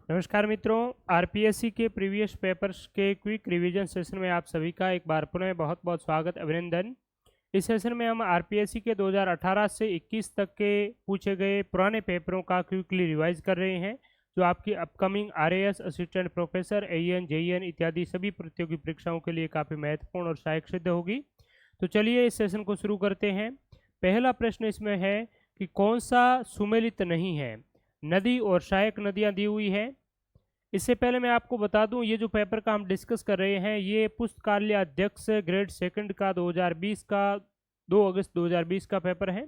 नमस्कार मित्रों, आरपीएससी के प्रीवियस पेपर्स के क्विक रिवीजन सेशन में आप सभी का एक बार पुनः बहुत बहुत स्वागत, अभिनंदन। इस सेशन में हम आरपीएससी के 2018 से 21 तक के पूछे गए पुराने पेपरों का क्विकली रिवाइज कर रहे हैं, जो आपकी upcoming RAS, assistant professor, AEN, JEN इत्यादि सभी प्रतियोगी परीक्षाओं के लिए काफ़ी महत्वपूर्ण और सहायक सिद्ध होगी। तो चलिए इस सेशन को शुरू करते हैं। पहला प्रश्न इसमें है कि कौन सा सुमेलित नहीं है। नदी और सहायक नदियां दी हुई है। इससे पहले मैं आपको बता दूं, ये जो पेपर का हम डिस्कस कर रहे हैं ये पुस्तकालय अध्यक्ष ग्रेड सेकंड का 2020 का 2 अगस्त 2020 का पेपर है।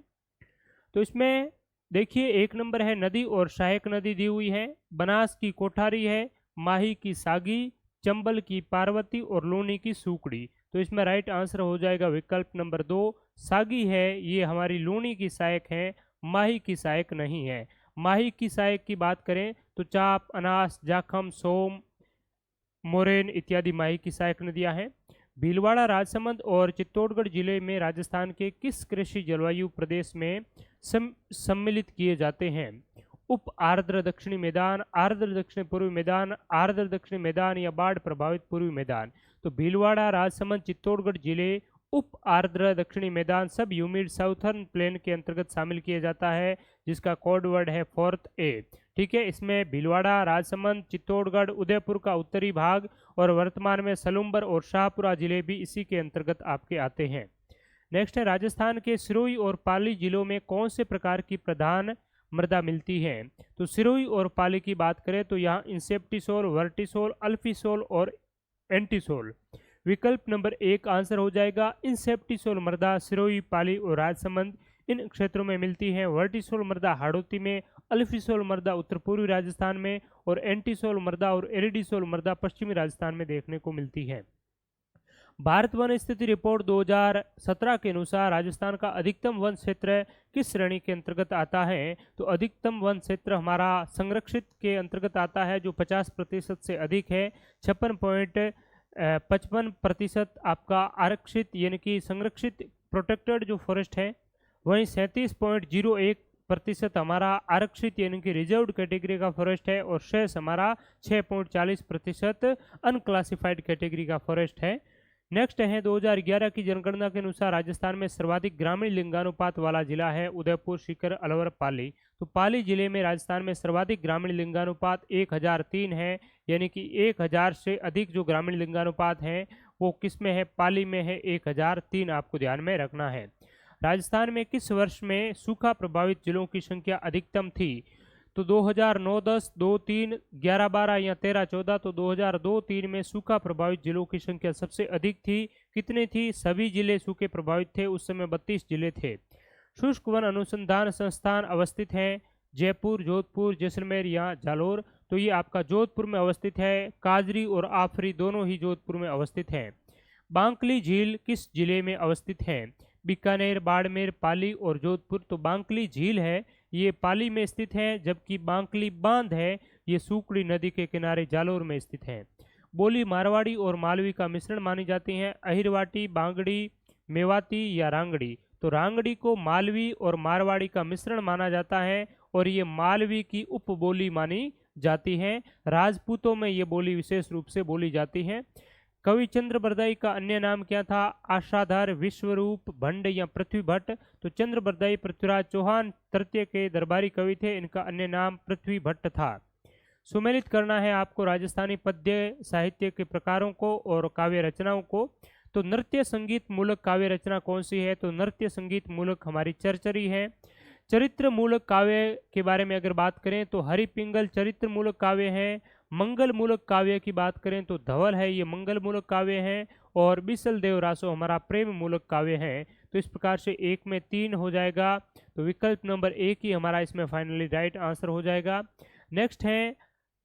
तो इसमें देखिए, एक नंबर है नदी और सहायक नदी दी हुई है। बनास की कोठारी है, माही की सागी, चंबल की पार्वती और लूनी की सूकड़ी। तो इसमें राइट आंसर हो जाएगा विकल्प नंबर 2। सागी है ये हमारी लूनी की सहायक है, माही की सहायक नहीं है। माही की सहायक की बात करें तो चाप, अनास, जाखम, सोम, मोरेन इत्यादि माही की सहायक नदियां हैं। भीलवाड़ा, राजसमंद और चित्तौड़गढ़ जिले में राजस्थान के किस कृषि जलवायु प्रदेश में सम्मिलित किए जाते हैं? उप आर्द्र दक्षिणी मैदान, आर्द्र दक्षिण पूर्वी मैदान, आर्द्र दक्षिणी मैदान या बाढ़ प्रभावित पूर्वी मैदान। तो भीलवाड़ा, राजसमंद, चित्तौड़गढ़ जिले उप आर्द्र दक्षिणी मैदान सब ह्यूमिड साउथर्न प्लेन के अंतर्गत शामिल किया जाता है, जिसका कोड वर्ड है 4th A। ठीक है, इसमें भीलवाड़ा, राजसमंद, चित्तौड़गढ़, उदयपुर का उत्तरी भाग और वर्तमान में सलूम्बर और शाहपुरा जिले भी इसी के अंतर्गत आपके आते हैं। नेक्स्ट है, राजस्थान के सिरोही और पाली जिलों में कौन से प्रकार की प्रधान मृदा मिलती है? तो सिरोही और पाली की बात करें तो यहाँ इंसेप्टिसोल, वर्टिसोल, अल्फिसोल और एंटीसोल। विकल्प नंबर 1 आंसर हो जाएगा। इंसेप्टिसोल मृदा सिरोही, पाली और राजसमंद इन क्षेत्रों में मिलती है। वर्टिसोल मृदा हाड़ौती में, अल्फिसोल मृदा उत्तर पूर्वी राजस्थान में और एंटीसोल मृदा और एरिडिसोल मृदा पश्चिमी राजस्थान में देखने को मिलती है। भारत वन स्थिति रिपोर्ट 2017 के अनुसार राजस्थान का अधिकतम वन क्षेत्र किस श्रेणी के अंतर्गत आता है? तो अधिकतम वन क्षेत्र हमारा संरक्षित के अंतर्गत आता है, जो 50% से अधिक है। 56.55% आपका आरक्षित यानी कि संरक्षित प्रोटेक्टेड जो फॉरेस्ट है। वहीं 37.01% हमारा आरक्षित यानी कि रिजर्व्ड कैटेगरी का फॉरेस्ट है और शेष हमारा 6.40% अनक्लासिफाइड कैटेगरी का फॉरेस्ट है। नेक्स्ट है, 2011 की जनगणना के अनुसार राजस्थान में सर्वाधिक ग्रामीण लिंगानुपात वाला जिला है उदयपुर, सीकर, अलवर, पाली। तो पाली जिले में राजस्थान में सर्वाधिक ग्रामीण लिंगानुपात 1003 है, यानी कि 1000 से अधिक जो ग्रामीण लिंगानुपात है वो किस में है? पाली में है, 1003 आपको ध्यान में रखना है। राजस्थान में किस वर्ष में सूखा प्रभावित जिलों की संख्या अधिकतम थी? तो 2009-10, 2-3, 11-12 या 13-14। तो 2002-3 में सूखा प्रभावित जिलों की संख्या सबसे अधिक थी। कितने थी? सभी जिले सूखे प्रभावित थे, उस समय 32 जिले थे। शुष्क वन अनुसंधान संस्थान अवस्थित हैं जयपुर, जोधपुर, जैसलमेर या जालोर। तो ये आपका जोधपुर में अवस्थित है। काजरी और आफरी दोनों ही जोधपुर में अवस्थित हैं। बांकली झील किस जिले में अवस्थित है? बीकानेर, बाड़मेर, पाली और जोधपुर। तो बांकली झील है ये पाली में स्थित है, जबकि बांकली बांध है ये सूकड़ी नदी के किनारे जालोर में स्थित है। बोली मारवाड़ी और मालवी का मिश्रण मानी जाती है। अहिरवाटी, बांगड़ी, मेवाती या रांगड़ी। तो रांगड़ी को मालवी और मारवाड़ी का मिश्रण माना जाता है और ये मालवी की उपबोली मानी जाती है। राजपूतों में ये बोली विशेष रूप से बोली जाती है। कवि चंद्र बरदाई का अन्य नाम क्या था? आशाधार, विश्वरूप, भंड या पृथ्वी भट्ट। तो चंद्र बरदाई पृथ्वीराज चौहान तृतीय के दरबारी कवि थे, इनका अन्य नाम पृथ्वी भट्ट था। सुमेलित करना है आपको राजस्थानी पद्य साहित्य के प्रकारों को और काव्य रचनाओं को। तो नृत्य संगीत मूलक काव्य रचना कौन सी है? तो नृत्य संगीत मूलक हमारी चरचरी है। चरित्र मूलक काव्य के बारे में अगर बात करें तो हरिपिंगल चरित्र मूलक काव्य है। मंगल मूलक काव्य की बात करें तो धवल है ये मंगल मूलक काव्य है। और बिसल देव रासो हमारा प्रेम मूलक काव्य है। तो इस प्रकार से 1 में 3 हो जाएगा। तो विकल्प नंबर 1 ही हमारा इसमें फाइनली राइट आंसर हो जाएगा। नेक्स्ट है,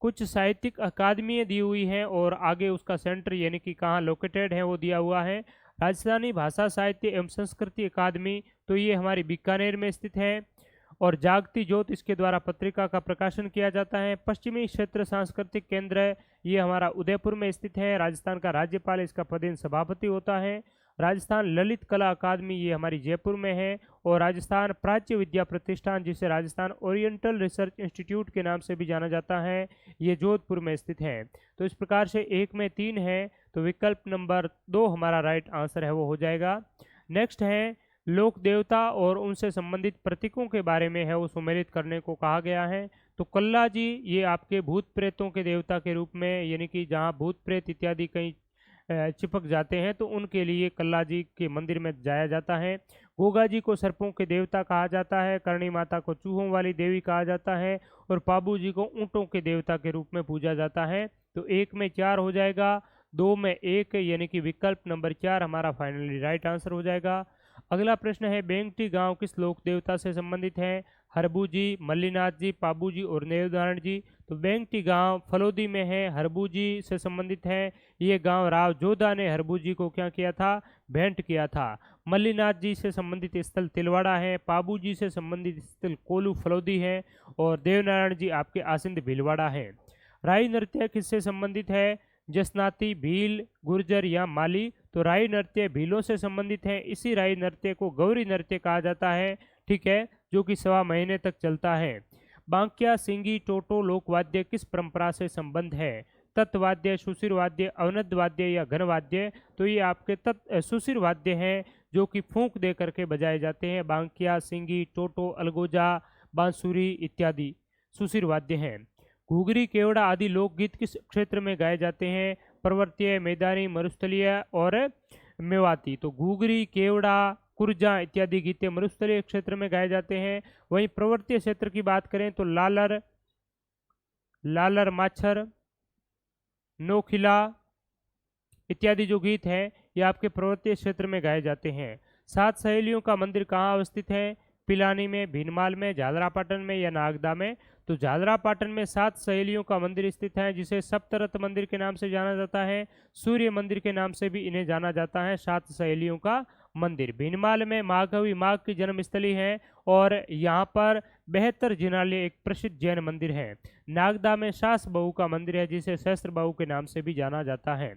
कुछ साहित्यिक अकादमी दी हुई है और आगे उसका सेंटर यानी कि कहाँ लोकेटेड है वो दिया हुआ है। राजस्थानी भाषा साहित्य एवं संस्कृति अकादमी, तो ये हमारी बीकानेर में स्थित है। और जागती ज्योत इसके द्वारा पत्रिका का प्रकाशन किया जाता है। पश्चिमी क्षेत्र सांस्कृतिक केंद्र ये हमारा उदयपुर में स्थित है। राजस्थान का राज्यपाल इसका पदेन सभापति होता है। राजस्थान ललित कला अकादमी ये हमारी जयपुर में है, और राजस्थान प्राच्य विद्या प्रतिष्ठान जिसे राजस्थान ओरिएंटल रिसर्च इंस्टीट्यूट के नाम से भी जाना जाता है, ये जोधपुर में स्थित है। तो इस प्रकार से 1 में 3 है, तो विकल्प नंबर 2 हमारा राइट आंसर है वो हो जाएगा। नेक्स्ट है लोक देवता और उनसे संबंधित प्रतीकों के बारे में है वो सुमेलित करने को कहा गया है। तो कल्ला जी ये आपके भूत प्रेतों के देवता के रूप में, यानी कि जहाँ भूत प्रेत इत्यादि कहीं चिपक जाते हैं तो उनके लिए कल्ला जी के मंदिर में जाया जाता है। गोगा जी को सर्पों के देवता कहा जाता है, करणी माता को चूहों वाली देवी कहा जाता है, और पाबू जी को ऊँटों के देवता के रूप में पूजा जाता है। तो 1 में 4 हो जाएगा, 2 में 1, यानी कि विकल्प नंबर 4 हमारा फाइनली राइट आंसर हो जाएगा। अगला प्रश्न है बेंगटी गांव किस लोक देवता से संबंधित है? हरबू जी, मल्लीनाथ जी, पाबू जी और नेवदारण जी। तो बेंगटी गांव फलोदी में है, हरबू जी से संबंधित है। ये गांव राव जोधा ने हरबू जी को क्या किया था? भेंट किया था। मल्लीनाथ जी से संबंधित स्थल तिलवाड़ा है, पाबू जी से संबंधित स्थल कोलू फलोदी है, और देवनारायण जी आपके आसिंद भीलवाड़ा है। राई नृत्य किससे संबंधित है? जसनाती, भील, गुर्जर या माली। तो राई नृत्य भीलों से संबंधित है। इसी राई नृत्य को गौरी नृत्य कहा जाता है, ठीक है, जो कि 1.25 महीने तक चलता है। बांकिया, सिंगी, टोटो लोकवाद्य किस परंपरा से संबंध है? तत्वाद्य, सुशिर वाद्य, अवनद वाद्य या घन वाद्य। तो ये आपके सुशिर वाद्य हैं जो कि फूंक दे करके बजाए जाते हैं। बांकिया, सिंगी, टोटो, अलगोजा, बांसुरी इत्यादि सुशिर वाद्य हैं। घुघरी, केवड़ा आदि लोकगीत किस क्षेत्र में गाए जाते हैं? पर्वतीय, मैदानी, मरुस्थलीय और मेवाती। तो घुघरी, केवड़ा, कुर्जा इत्यादि गीते मरुस्थलीय क्षेत्र में गाए जाते हैं। वहीं पर्वतीय क्षेत्र की बात करें तो लालर, लालर माछर, नोखिला इत्यादि जो गीत हैं ये आपके पर्वतीय क्षेत्र में गाए जाते हैं। 7 सहेलियों का मंदिर कहाँ अवस्थित है? पिलानी में, भीनमाल में, झालरापाटन में या नागदा में। तो झालरापाटन में 7 सहेलियों का मंदिर स्थित है जिसे सप्तरथ मंदिर के नाम से जाना जाता है। सूर्य मंदिर के नाम से भी इन्हें जाना जाता है, 7 सहेलियों का मंदिर। भीनमाल में माघवी माघ की जन्मस्थली है, और यहाँ पर 72 जिनालय एक प्रसिद्ध जैन मंदिर है। नागदा में सास बहू का मंदिर है जिसे सहस्त्र बहू के नाम से भी जाना जाता है।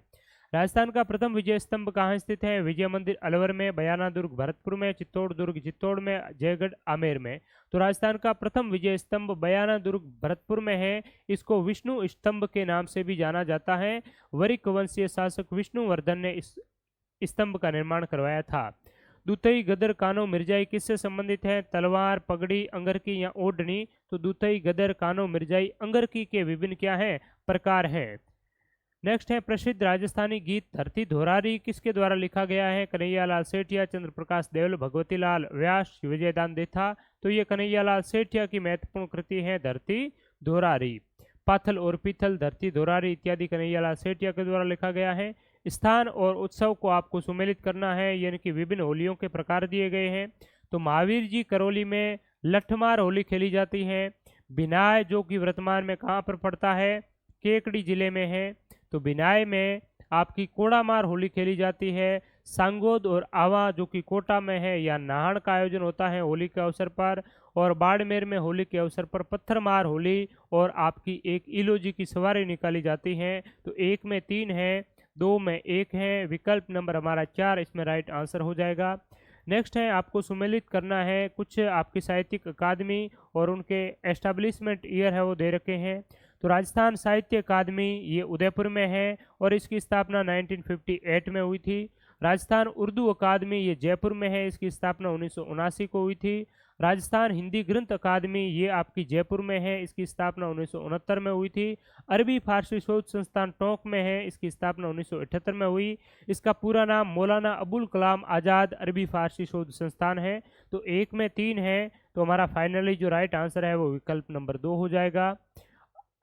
राजस्थान का प्रथम विजय स्तंभ कहाँ स्थित है? विजय मंदिर अलवर में, बयाना दुर्ग भरतपुर में, चित्तौड़ दुर्ग चित्तौड़ में, जयगढ़ आमेर में। तो राजस्थान का प्रथम विजय स्तंभ बयाना दुर्ग भरतपुर में है। इसको विष्णु स्तंभ के नाम से भी जाना जाता है। वरिक वंशीय शासक विष्णुवर्धन ने इस स्तंभ का निर्माण करवाया था। दुतई, गदर, कानो, मिर्जाई किससे संबंधित है? तलवार, पगड़ी, अंगरकी या ओढ़नी। तो दुतई, गदर, कानो, मिर्जाई, अंगरकी के विभिन्न क्या है? प्रकार हैं। नेक्स्ट है प्रसिद्ध राजस्थानी गीत धरती धोरारी किसके द्वारा लिखा गया है? कन्हैयालाल सेठिया, चंद्र प्रकाश देवल, भगवती लाल व्यास, विजयदान देथा। तो ये कन्हैयालाल सेठिया की महत्वपूर्ण कृति है धरती धोरारी। पाथल और पीथल, धरती धोरारी इत्यादि कन्हैयालाल सेठिया के द्वारा लिखा गया है। स्थान और उत्सव को आपको सुमेलित करना है, यानी कि विभिन्न होलियों के प्रकार दिए गए हैं। तो महावीर जी करौली में लठमार होली खेली जाती है। बिनाय जो कि वर्तमान में कहाँ पर पड़ता है? केकड़ी जिले में है। तो बिनाय में आपकी कोड़ामार होली खेली जाती है। सांगोद और आवा जो कि कोटा में है, या नाहन का आयोजन होता है होली के अवसर पर। और बाड़मेर में होली के अवसर पर पत्थरमार होली और आपकी एक इलोजी की सवारी निकाली जाती है। तो 1 में 3 है, 2 में 1 है, विकल्प नंबर हमारा 4 इसमें राइट आंसर हो जाएगा। नेक्स्ट है आपको सुमेलित करना है कुछ आपकी साहित्यिक अकादमी और उनके एस्टैब्लिशमेंट ईयर है वो दे रखे हैं। तो राजस्थान साहित्य अकादमी ये उदयपुर में है और इसकी स्थापना 1958 में हुई थी। राजस्थान उर्दू अकादमी ये जयपुर में है, इसकी स्थापना 1979 को हुई थी। राजस्थान हिंदी ग्रंथ अकादमी ये आपकी जयपुर में है, इसकी स्थापना 1969 में हुई थी। अरबी फारसी शोध संस्थान टोंक में है, इसकी स्थापना 1978 में हुई। इसका पूरा नाम मौलाना अबुल कलाम आज़ाद अरबी फारसी शोध संस्थान है। तो 1 में 3 है, तो हमारा फाइनली जो राइट आंसर है वो विकल्प नंबर 2 हो जाएगा।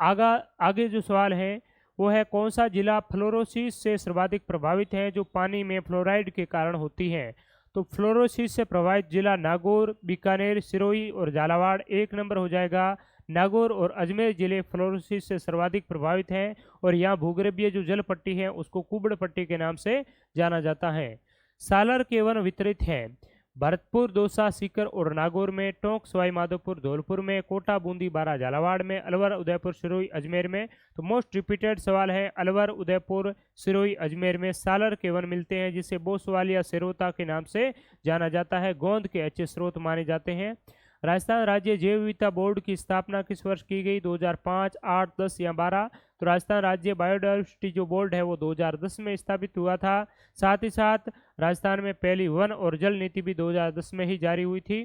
आगे जो सवाल है वो है कौन सा जिला फ्लोरोसिस से सर्वाधिक प्रभावित है जो पानी में फ्लोराइड के कारण होती है? तो फ्लोरोसिस से प्रभावित जिला नागौर, बीकानेर, सिरोही और झालावाड़ 1 नंबर हो जाएगा। नागौर और अजमेर जिले फ्लोरोसिस से सर्वाधिक प्रभावित हैं और यहाँ भूगर्भीय जो जल पट्टी है उसको कुबड़ पट्टी के नाम से जाना जाता है। सालर के वन वितरित है। भरतपुर, दौसा, सीकर और नागौर में, टोंक, सवाई माधोपुर, धौलपुर में, कोटा, बूंदी, बारा, झालावाड़ में, अलवर, उदयपुर, सिरोही, अजमेर में। तो मोस्ट रिपीटेड सवाल है अलवर, उदयपुर, सिरोही, अजमेर में सालर के वन मिलते हैं, जिसे बोसवाल या सिरोता के नाम से जाना जाता है। गोंद के अच्छे स्रोत माने जाते हैं। राजस्थान राज्य जैव विविधता बोर्ड की स्थापना किस वर्ष की गई? 2005, 8, 10 या 12? तो राजस्थान राज्य बायोडाइवर्सिटी जो बोर्ड है वो 2010 में स्थापित हुआ था। साथ ही साथ राजस्थान में पहली वन और जल नीति भी 2010 में ही जारी हुई थी।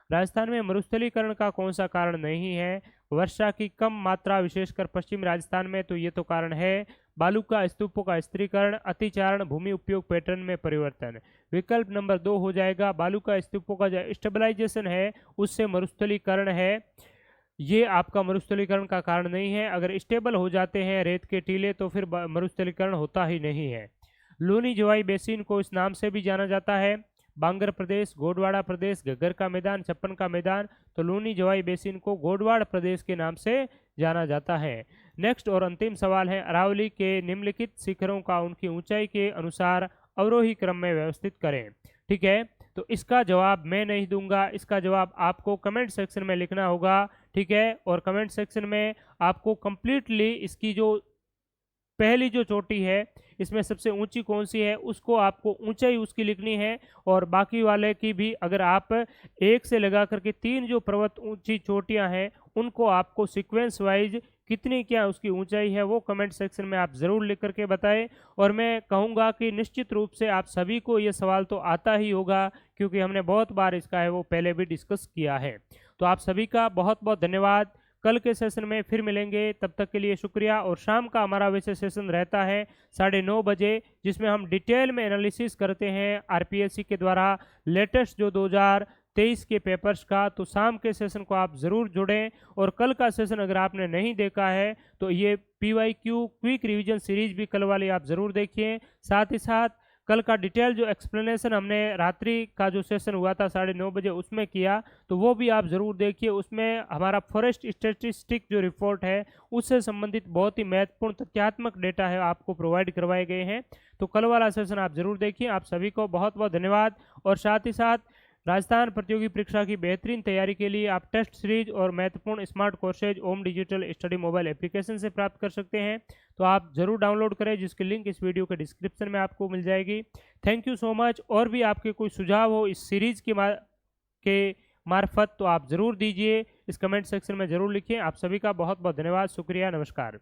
राजस्थान में मरुस्थलीकरण का कौन सा कारण नहीं है? वर्षा की कम मात्रा, विशेषकर पश्चिमी राजस्थान में। तो ये तो कारण है बालू का स्तूपों का स्थिरीकरण, अतिचारण, भूमि उपयोग पैटर्न में परिवर्तन। विकल्प नंबर 2 हो जाएगा। बालू का स्तूपों का जो स्टेबलाइजेशन है उससे मरुस्थलीकरण है, ये आपका मरुस्थलीकरण का कारण नहीं है। अगर स्टेबल हो जाते हैं रेत के टीले तो फिर मरुस्थलीकरण होता ही नहीं है। लूनी जवाई बेसिन को इस नाम से भी जाना जाता है। बांगर प्रदेश, गोडवाड़ा प्रदेश, घग्गर का मैदान, छप्पन का मैदान। तो लूनी जवाई बेसिन को गोडवाड़ प्रदेश के नाम से जाना जाता है। नेक्स्ट और अंतिम सवाल है अरावली के निम्नलिखित शिखरों का उनकी ऊंचाई के अनुसार अवरोही क्रम में व्यवस्थित करें। ठीक है, तो इसका जवाब मैं नहीं दूंगा, इसका जवाब आपको कमेंट सेक्शन में लिखना होगा। ठीक है, और कमेंट सेक्शन में आपको कंप्लीटली इसकी जो पहली जो चोटी है इसमें सबसे ऊंची कौन सी है उसको आपको ऊंचाई उसकी लिखनी है, और बाकी वाले की भी अगर आप 1 से लगा करके 3 जो पर्वत ऊंची चोटियां हैं उनको आपको सीक्वेंस वाइज कितनी क्या उसकी ऊंचाई है वो कमेंट सेक्शन में आप ज़रूर लिख करके बताएं। और मैं कहूँगा कि निश्चित रूप से आप सभी को ये सवाल तो आता ही होगा, क्योंकि हमने बहुत बार इसका है वो पहले भी डिस्कस किया है। तो आप सभी का बहुत बहुत धन्यवाद। कल के सेशन में फिर मिलेंगे, तब तक के लिए शुक्रिया। और शाम का हमारा वैसे सेशन रहता है 9:30 बजे, जिसमें हम डिटेल में एनालिसिस करते हैं आरपीएससी के द्वारा लेटेस्ट जो 2023 के पेपर्स का। तो शाम के सेशन को आप ज़रूर जुड़ें। और कल का सेशन अगर आपने नहीं देखा है तो ये PYQ क्विक रिवीजन सीरीज भी कल वाली आप ज़रूर देखिए। साथ ही साथ कल का डिटेल जो एक्सप्लेनेशन हमने रात्रि का जो सेशन हुआ था 9:30 बजे उसमें किया, तो वो भी आप ज़रूर देखिए। उसमें हमारा फॉरेस्ट स्टैटिस्टिक जो रिपोर्ट है उससे संबंधित बहुत ही महत्वपूर्ण तथ्यात्मक डेटा है आपको प्रोवाइड करवाए गए हैं। तो कल वाला सेशन आप ज़रूर देखिए। आप सभी को बहुत बहुत धन्यवाद। और साथ ही साथ राजस्थान प्रतियोगी परीक्षा की बेहतरीन तैयारी के लिए आप टेस्ट सीरीज और महत्वपूर्ण स्मार्ट कोर्सेज ओम डिजिटल स्टडी मोबाइल एप्लीकेशन से प्राप्त कर सकते हैं। तो आप ज़रूर डाउनलोड करें, जिसकी लिंक इस वीडियो के डिस्क्रिप्शन में आपको मिल जाएगी। Thank you so much. और भी आपके कोई सुझाव हो इस सीरीज के मार्फत तो आप ज़रूर दीजिए, इस कमेंट सेक्शन में ज़रूर लिखिए। आप सभी का बहुत बहुत धन्यवाद, शुक्रिया, नमस्कार।